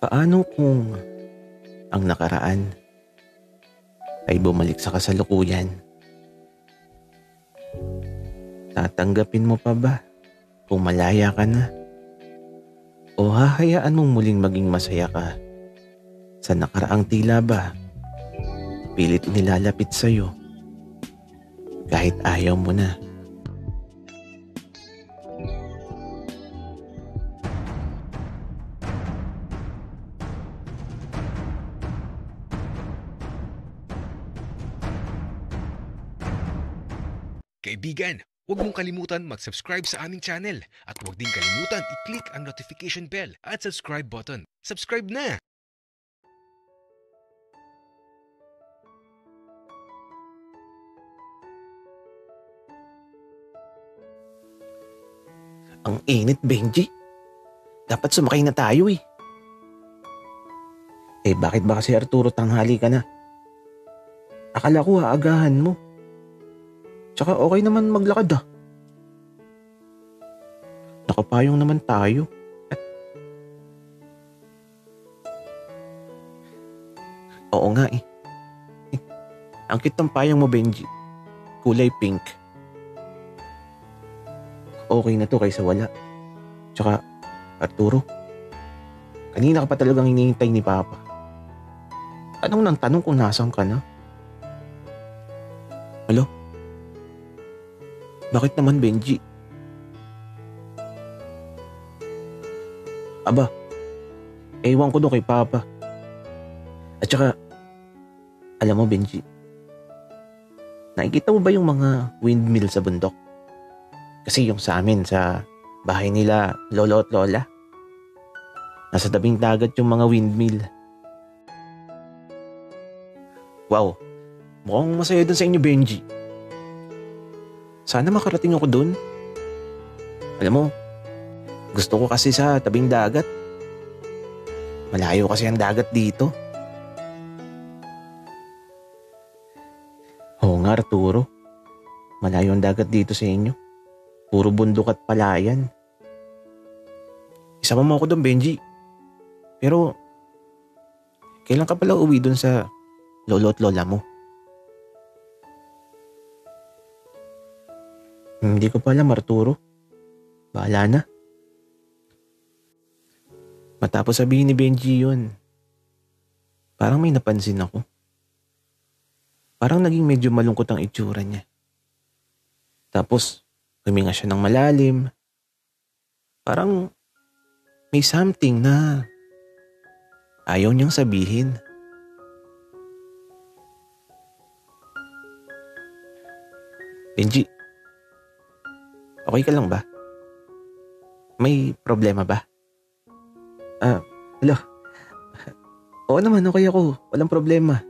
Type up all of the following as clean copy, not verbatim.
Paano kung ang nakaraan ay bumalik sa kasalukuyan? Tatanggapin mo pa ba kung malaya ka na? O hahayaan mong muling maging masaya ka sa nakaraang tila ba pilit nilalapit sa'yo kahit ayaw mo na? Kaibigan, huwag mong kalimutan mag-subscribe sa aming channel at huwag din kalimutan i-click ang notification bell at subscribe button. Subscribe na! Ang init, Benji. Dapat sumakay na tayo eh. Bakit ba kasi Arturo tanghali ka na? Akala ko aagahan mo. Tsaka okay naman maglakad ah. Nakapayong naman tayo. Oo nga eh. Ang cute ng payong mo, Benji. Kulay pink. Okay na to kaysa wala. Tsaka, Arturo, kanina ka pa talagang hinihintay ni Papa. Tanong ng tanong kung nasaan ka na. Hello? Bakit naman, Benji? Aba, ewan ko doon kay Papa. At saka, alam mo, Benji, nakikita mo ba yung mga windmill sa bundok? Kasi yung sa amin, sa bahay nila, lolo at lola, nasa tabing dagat yung mga windmill. Wow, mukhang masaya dun sa inyo, Benji. Sana makarating ako dun. Alam mo, gusto ko kasi sa tabing dagat. Malayo kasi ang dagat dito. Oo nga, Arturo. Malayo ang dagat dito sa inyo. Puro bundok at palayan. Isama mo ako doon, Benji. Pero, kailan ka pala uwi doon sa lolo at lola mo? Hindi ko pa alam, Arturo. Bahala na. Matapos sabihin ni Benji yun, parang may napansin ako. Parang naging medyo malungkot ang itsura niya. Tapos, huminga siya ng malalim. Parang may something na ayaw niyang sabihin. Benji, okay ka lang ba? May problema ba? Hello? Oo naman, okay ako. Walang problema.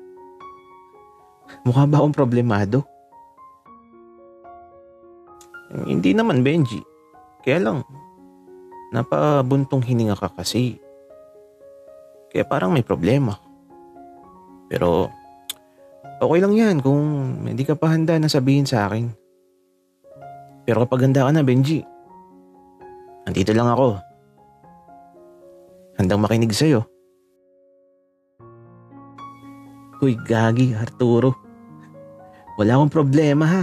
Mukha ba akong problemado? Hindi naman, Benji. Kaya lang, napabuntong hininga ka kasi. Kaya parang may problema. Pero, okay lang yan kung hindi ka pa handa na sabihin sa akin. Pero kapag handa ka na, Benji, andito lang ako. Handang makinig sa'yo. Uy, gagi, Arturo. Wala akong problema ha.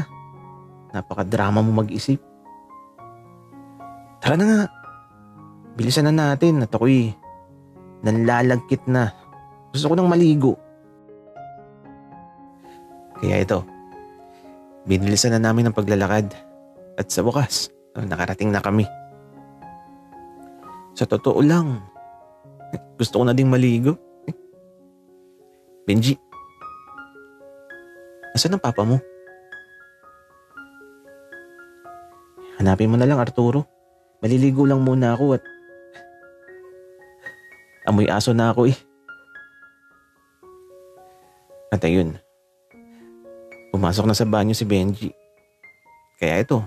Napaka-drama mo mag-isip. Tara na nga. Bilisan na natin at ako'y nanlalagkit na. Gusto ko nang maligo. Kaya ito, binilisan na namin ang paglalakad. At sa wakas, nakarating na kami. Sa totoo lang, gusto ko na ding maligo. Benji, nasaan ang papa mo? Hanapin mo na lang, Arturo. Maliligo lang muna ako at amoy aso na ako eh. At ayun, pumasok na sa banyo si Benji. Kaya ito,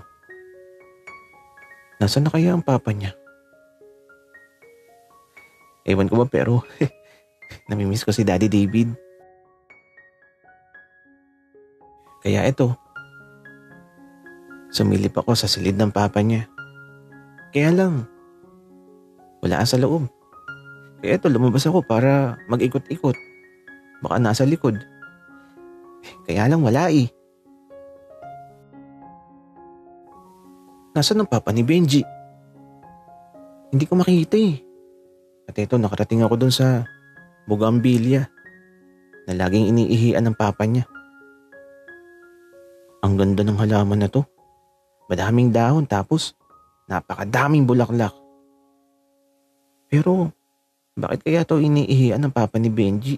nasaan na kaya ang papa niya? Ewan ko ba pero namimiss ko si Daddy David. Kaya ito, sumilip ako sa silid ng papa niya. Kaya lang, wala sa loob. Kaya eto, lumabas ako para mag-ikot-ikot. Baka nasa likod. Kaya lang wala eh. Nasaan ang papa ni Benji? Hindi ko makita eh. At eto, nakarating ako dun sa bugambilya na laging iniihian ng papa niya. Ang ganda ng halaman na to. Madaming dahon tapos napakadaming bulaklak. Pero bakit kaya to iniihian ng papa ni Benji?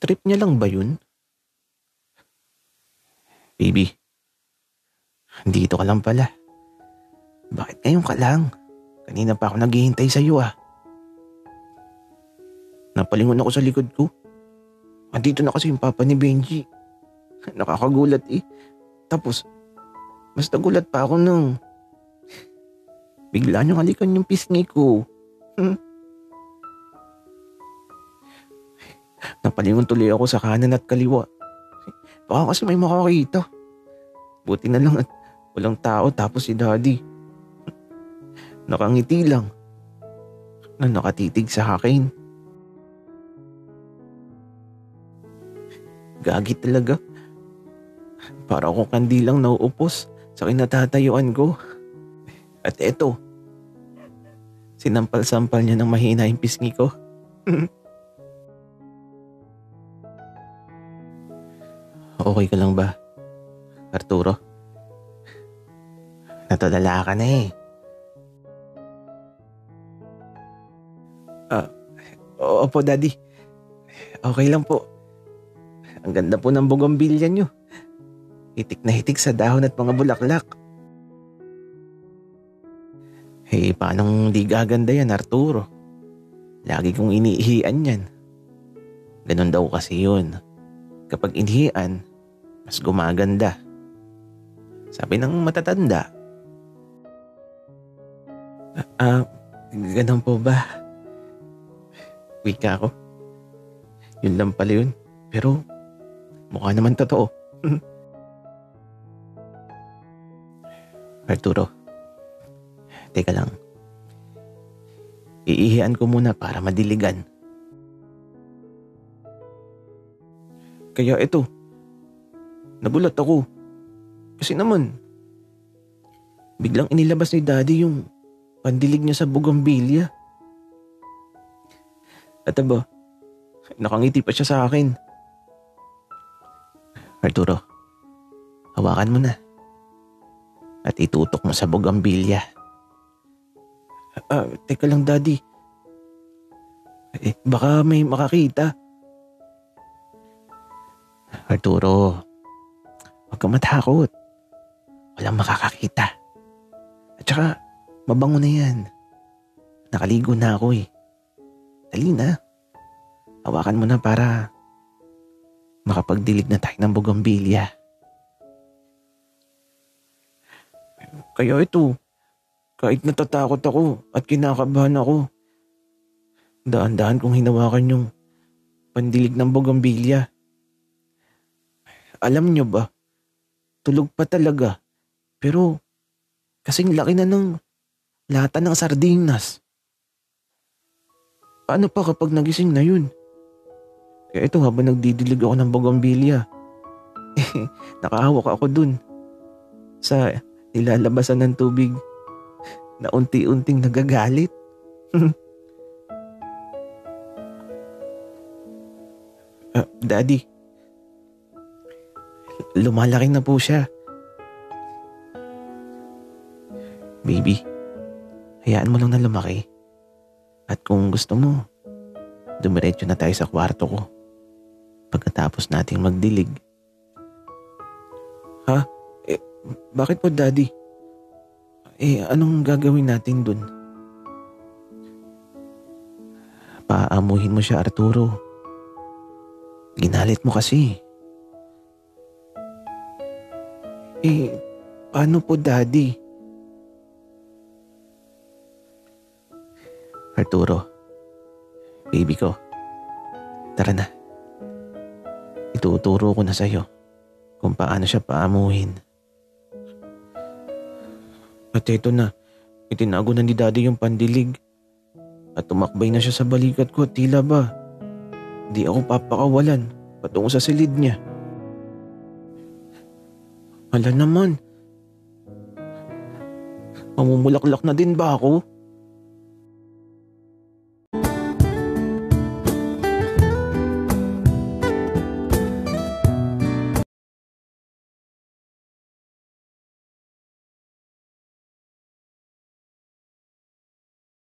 Trip niya lang ba yun? Baby, dito ka lang pala. Bakit ngayon ka lang? Kanina pa ako naghihintay sa iyo ah. Napalingon ako sa likod ko. Andito na kasi yung papa ni Benji. Nakakagulat eh. Tapos, mas nagulat pa ako nung bigla niyong halikan yung pisngi ko. Napalingon tuloy ako sa kanan at kaliwa. Baka kasi may makakita. Buti na lang at walang tao tapos si Daddy. Nakangiti lang na nakatitig sa akin. Gagi talaga. Para akong kandilang nauupos sa kinatatayuan ko. At eto, sinampal-sampal niya ng mahina yung pisngi ko. Okay ka lang ba, Arturo? Natulala ka na eh. Opo, Daddy. Okay lang po. Ang ganda po ng bougainvillea niyo. Hitik na hitik sa dahon at mga bulaklak. Eh, paanong di gaganda yan, Arturo? Lagi kong iniihian yan. Ganon daw kasi yun. Kapag inihian, mas gumaganda. Sabi ng matatanda. Ganon po ba? Wika ko. Yun lang pala yun. Pero mukha naman totoo. Arturo, teka lang. Iihian ko muna para madiligan. Kaya ito, nagulat ako. Kasi naman, biglang inilabas ni Daddy yung pandilig niya sa bougainvillea. At aba, nakangiti pa siya sa akin. Arturo, hawakan mo na. At itutok mo sa bougainvillea. Teka lang, Daddy. Baka may makakita. Arturo, huwag kang matakot. Walang makakakita. At saka, mabango na yan. Nakaligo na ako eh. Dali na. Hawakan mo na para makapagdilig na tayo ng bougainvillea. Kaya ito, kahit natatakot ako at kinakabahan ako, daan-daan kong hinawakan yung pandilig ng bougainvillea. Alam nyo ba, tulog pa talaga, pero kasing laki na ng lata ng sardinas. Paano pa kapag nagising na yun? Kaya ito, habang nagdidilig ako ng bougainvillea, nakahawak ako dun sa nilalabasan ng tubig na unti-unting nagagalit. Daddy, lumalaki na po siya. Baby, hayaan mo lang na lumaki. At kung gusto mo, dumiretso na tayo sa kwarto ko pagkatapos nating magdilig. Ha? Bakit po, Daddy? Anong gagawin natin dun? Paamuhin mo siya, Arturo. Ginalit mo kasi. Paano po, Daddy? Arturo, baby ko, tara na. Ituturo ko na sa'yo kung paano siya paamuhin. At ito na, itinago na ni Daddy yung pandilig. at tumakbay na siya sa balikat ko at tila ba di ako papakawalan patungo sa silid niya. Hala naman, mamumulaklak na din ba ako?